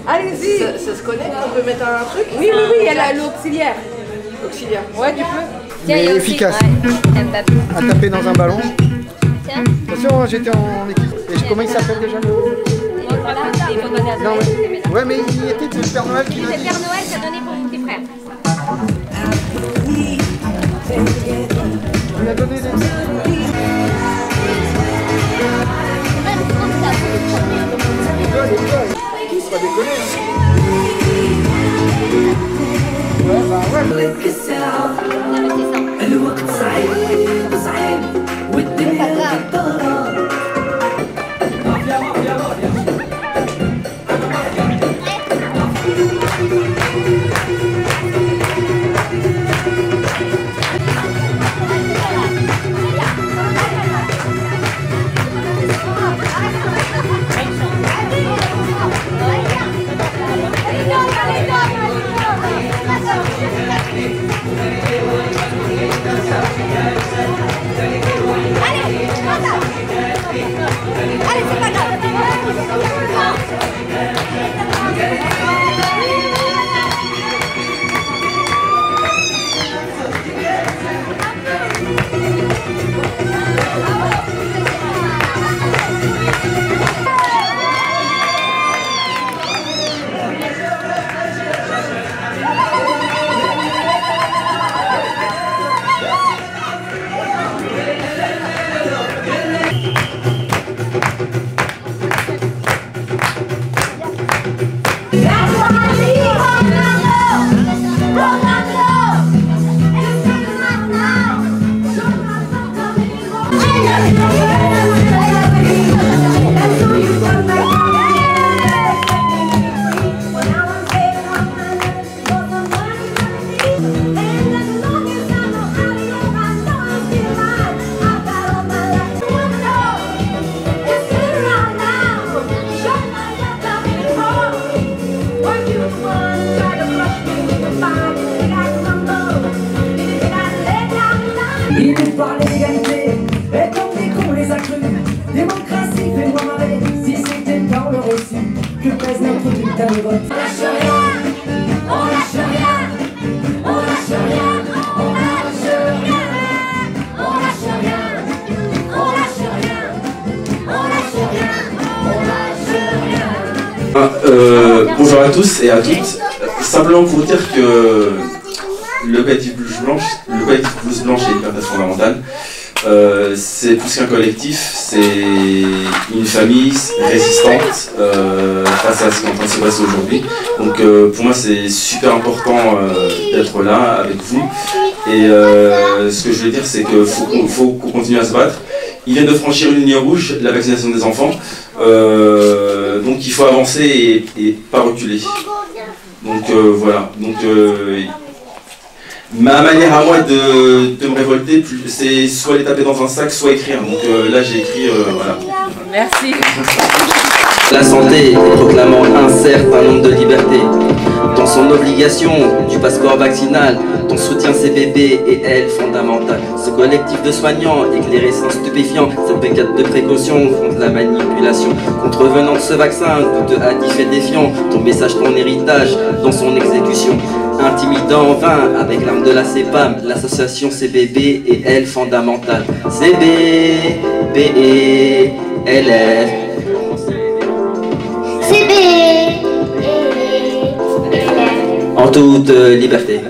Allez-y. Ça se connecte, on peut mettre un truc? Oui, oui, oui, il y a l'auxiliaire. Auxiliaire. Ouais, tu peux. Tiens, Mais il y a efficace. aussi, Mbappé. À taper dans un ballon. Tiens. Attention, j'étais en équipe. Et comment il s'appelle déjà? Voilà, il faut donner à Non, Noël. ouais, mais il était le Père Noël qui l'a C'est dit. Père Noël qui a donné pour mon petit frère. Il a donné des... Pas déconner. Ouais, bah ouais. Il nous parle d'égalité, et comme des cons les a crus. Démocratie, fais-moi marrer, si c'était dans le reçu. Que pèse notre putain de vote. On lâche rien, on lâche rien, on lâche rien, on lâche rien, on lâche rien, on lâche rien, on lâche rien, on lâche rien. Bonjour à tous et à toutes. Simplement pour dire que le collectif Blouse Blanche est hyper fondamental. C'est plus qu'un collectif, c'est une famille résistante face à ce qui est en train de se passer aujourd'hui. Donc pour moi c'est super important d'être là avec vous. Et ce que je veux dire c'est qu'il faut qu'on continue à se battre. Ils viennent de franchir une ligne rouge, la vaccination des enfants. Donc il faut avancer et pas reculer. Donc voilà. Donc, ma manière à moi de me révolter, c'est soit les taper dans un sac, soit écrire. Donc là j'ai écrit, voilà. Merci. La santé, proclamant un certain nombre de libertés. Dans son obligation du passeport vaccinal, ton soutien CBB et elle fondamental. Ce collectif de soignants éclairés sans stupéfiants, cette brigade de précaution contre la manipulation. Contrevenant de ce vaccin, douteux, hâtif et défiant, ton message, ton héritage dans son exécution. Intimidant en vain avec l'arme de la CEPAM, l'association CBB et elle fondamentale. CBB et LF. En toute liberté.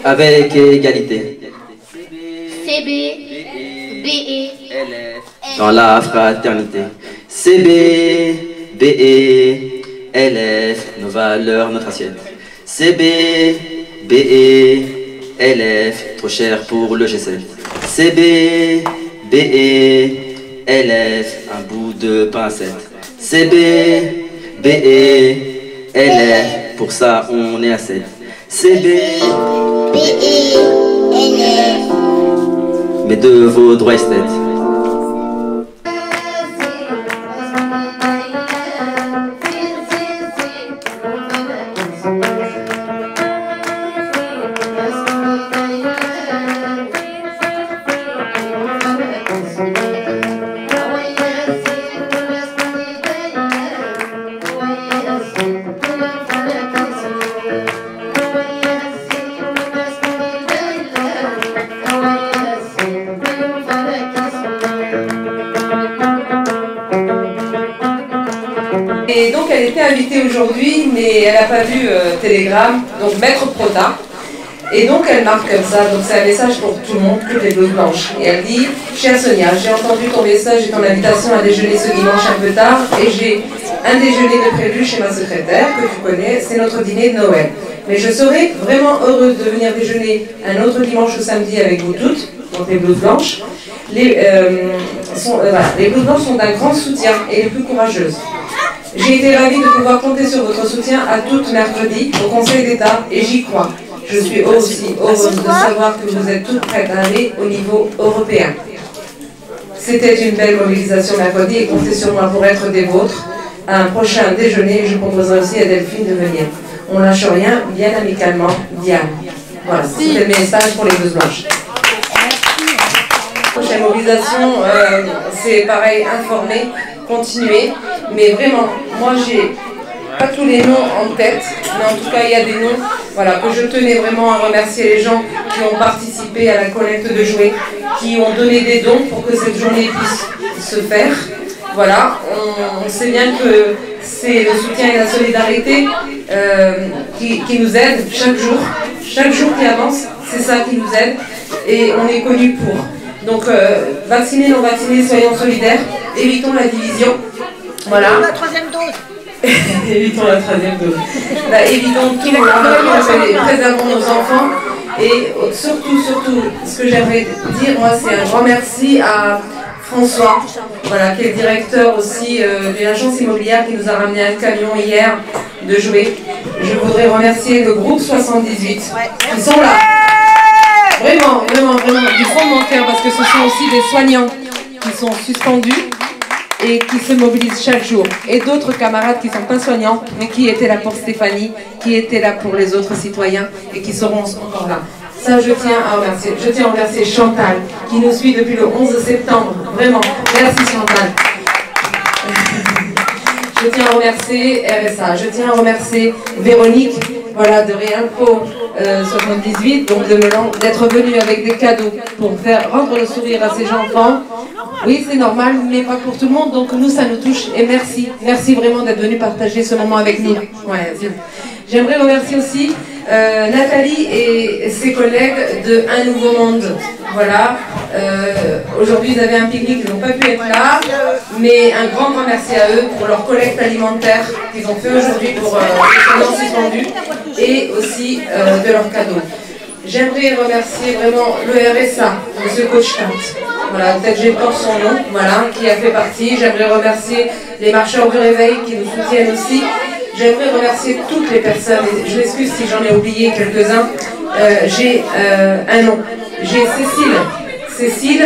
Avec égalité. Dans la fraternité. LF, nos valeurs, notre assiette. LF, trop cher pour le G7. LF, un bout de pincette. LF, pour ça on est à 7. Mais de vos droits esthètes. été invitée aujourd'hui, mais elle n'a pas vu Télégramme, donc Maître Prota. Et donc elle marque comme ça, donc c'est un message pour tout le monde, toutes les blouses blanches. Et elle dit: chère Sonia, j'ai entendu ton message et ton invitation à déjeuner ce dimanche un peu tard, et j'ai un déjeuner de prévu chez ma secrétaire, que tu connais, c'est notre dîner de Noël. Mais je serais vraiment heureuse de venir déjeuner un autre dimanche ou samedi avec vous toutes, donc les blouses blanches. Les blouses blanches sont d'un grand soutien et les plus courageuses. J'ai été ravie de pouvoir compter sur votre soutien à toutes mercredi au Conseil d'État, et j'y crois. Je suis aussi heureuse de savoir que vous êtes toutes prêtes à aller au niveau européen. C'était une belle mobilisation mercredi et comptez sur moi pour être des vôtres. À un prochain déjeuner, je proposerai aussi à Delphine de venir. On lâche rien, bien amicalement, Diane. Voilà, c'était le message pour les blouses blanches. Prochaine mobilisation, c'est pareil, informer, continuer. Mais vraiment, moi j'ai pas tous les noms en tête, mais en tout cas il y a des noms, voilà, que je tenais vraiment à remercier les gens qui ont participé à la collecte de jouets, qui ont donné des dons pour que cette journée puisse se faire. Voilà, on sait bien que c'est le soutien et la solidarité qui nous aident chaque jour qui avance, c'est ça qui nous aide, et on est connus pour. Donc vaccinés, non vaccinés, soyons solidaires, évitons la division. Voilà. La troisième dose. Évitons la troisième dose. Évitons tout, préservons nos enfants. Et surtout, ce que j'aimerais dire, moi, c'est un grand merci à François, voilà, qui est le directeur aussi de l'agence immobilière qui nous a ramené un camion hier de jouets. Je voudrais remercier le groupe 78 qui sont là. Vraiment, du fond de mon cœur, parce que ce sont aussi des soignants qui sont suspendus et qui se mobilisent chaque jour. Et d'autres camarades qui ne sont pas soignants, mais qui étaient là pour Stéphanie, qui étaient là pour les autres citoyens et qui seront encore là. Ça, je tiens à remercier. Je tiens à remercier Chantal, qui nous suit depuis le 11 septembre. Vraiment, merci Chantal. Je tiens à remercier RSA, je tiens à remercier Véronique, voilà, de Réinfo 78, donc d'être venue avec des cadeaux pour faire rendre le sourire à ces enfants. Oui, c'est normal, mais pas pour tout le monde, donc nous, ça nous touche, et merci. Merci vraiment d'être venu partager ce moment avec nous. Ouais, j'aimerais remercier aussi Nathalie et ses collègues de Un Nouveau Monde. Voilà, aujourd'hui ils avaient un pique-nique, ils n'ont pas pu être là, mais un grand merci à eux pour leur collecte alimentaire qu'ils ont fait aujourd'hui pour les soignants suspendus, et aussi de leurs cadeaux. J'aimerais remercier vraiment le RSA, M. Coach Kat, voilà, peut-être j'ai pas son nom, voilà, qui a fait partie. J'aimerais remercier les marcheurs du réveil qui nous soutiennent aussi. J'aimerais remercier toutes les personnes, et je m'excuse si j'en ai oublié quelques-uns. J'ai un nom, j'ai Cécile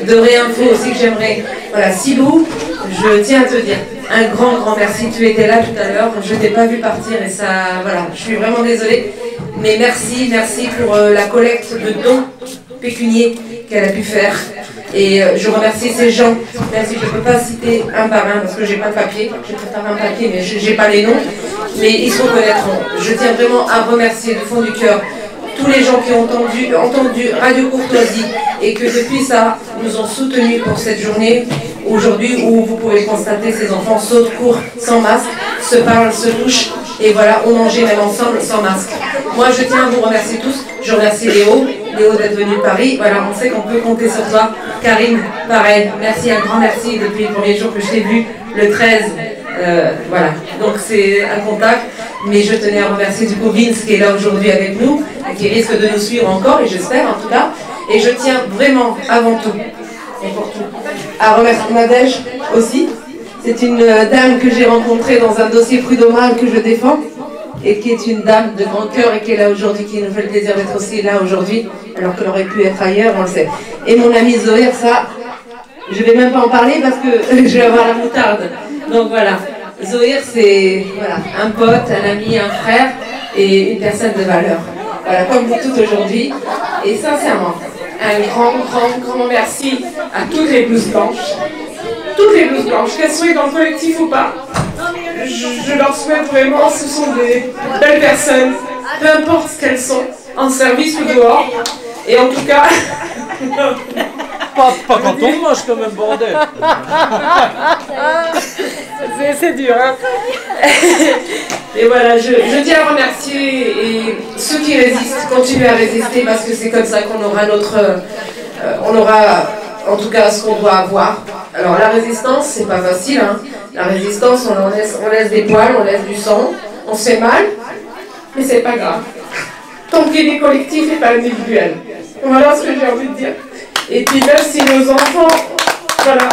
de Réinfo aussi que j'aimerais. Voilà, Silou, je tiens à te dire un grand merci, tu étais là tout à l'heure, je t'ai pas vu partir et ça, voilà, je suis vraiment désolée. Mais merci pour la collecte de dons pécuniers qu'elle a pu faire. Et je remercie ces gens, même si je ne peux pas citer un par un parce que j'ai pas de papier, je prépare un papier mais je n'ai pas les noms, mais ils se reconnaîtront. Je tiens vraiment à remercier du fond du cœur tous les gens qui ont entendu Radio Courtoisie et que depuis ça nous ont soutenus pour cette journée aujourd'hui où vous pouvez constater ces enfants sautent, courent sans masque, se parlent, se touchent et voilà, on mangeait même ensemble sans masque. Moi je tiens à vous remercier tous, je remercie Léo d'être venu de Paris, voilà, on sait qu'on peut compter sur toi. Karine, pareil, merci, un grand merci depuis le premier jour que je t'ai vu, le 13, voilà, donc c'est un contact, mais je tenais à remercier du coup Vince qui est là aujourd'hui avec nous, et qui risque de nous suivre encore, et j'espère en tout cas, et je tiens vraiment avant tout, et pour tout, à remercier Nadège aussi. C'est une dame que j'ai rencontrée dans un dossier prud'homal que je défends, et qui est une dame de grand cœur et qui est là aujourd'hui, qui nous fait le plaisir d'être aussi là aujourd'hui, alors qu'elle aurait pu être ailleurs, on le sait. Et mon amie Zoé, ça, je vais même pas en parler parce que je vais avoir la moutarde. Donc voilà, Zoé, c'est voilà, un pote, un ami, un frère et une personne de valeur. Voilà, comme vous toutes aujourd'hui. Et sincèrement, un grand merci à toutes les blouses blanches. Toutes les blouses blanches, qu'elles soient dans le collectif ou pas. Je leur souhaite vraiment, ce sont des belles personnes, peu importe ce qu'elles sont, en service ou dehors. Et en tout cas... pas quand on mange comme un bordel. C'est dur, hein. Et voilà, je tiens à remercier et ceux qui résistent, continuent à résister parce que c'est comme ça qu'on aura on aura en tout cas ce qu'on doit avoir. Alors la résistance, c'est pas facile, hein. La résistance, on laisse des poils, on laisse du sang, on se fait mal, mais c'est pas grave. Tant qu'il est collectif et pas individuel. Voilà ce que j'ai envie de dire. Et puis même si nos enfants, voilà,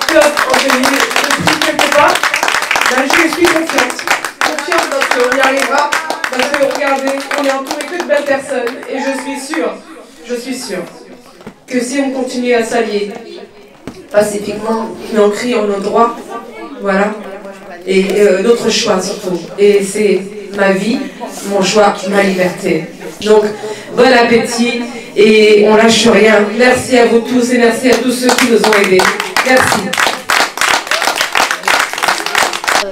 peuvent en tenir depuis quelque part, ben, je suis confiante. Confiante parce qu'on y arrivera, parce que regardez, on est entouré que de belles personnes et je suis sûre que si on continue à s'allier pacifiquement, mais en criant nos droits, voilà, et notre choix surtout. Et c'est ma vie, mon choix, ma liberté. Donc, bon appétit et on lâche rien. Merci à vous tous et merci à tous ceux qui nous ont aidés. Merci.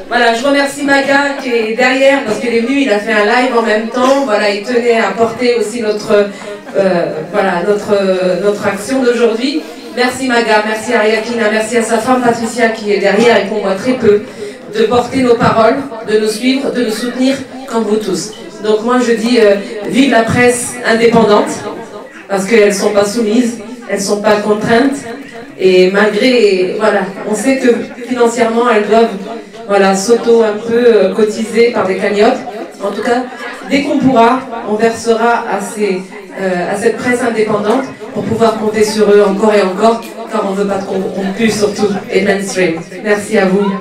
Voilà, je remercie Maga qui est derrière parce qu'il est venu, il a fait un live en même temps. Voilà, il tenait à porter aussi notre action d'aujourd'hui. Merci Maga, merci Ariakina, merci à sa femme Patricia qui est derrière et qu'on voit très peu, de porter nos paroles, de nous suivre, de nous soutenir comme vous tous. Donc moi je dis vive la presse indépendante parce qu'elles ne sont pas soumises, elles ne sont pas contraintes et malgré, voilà, on sait que financièrement elles doivent s'auto un peu cotiser par des cagnottes. En tout cas, dès qu'on pourra, on versera à cette presse indépendante pour pouvoir compter sur eux encore et encore, car on ne veut pas de contenu surtout et mainstream. Merci à vous.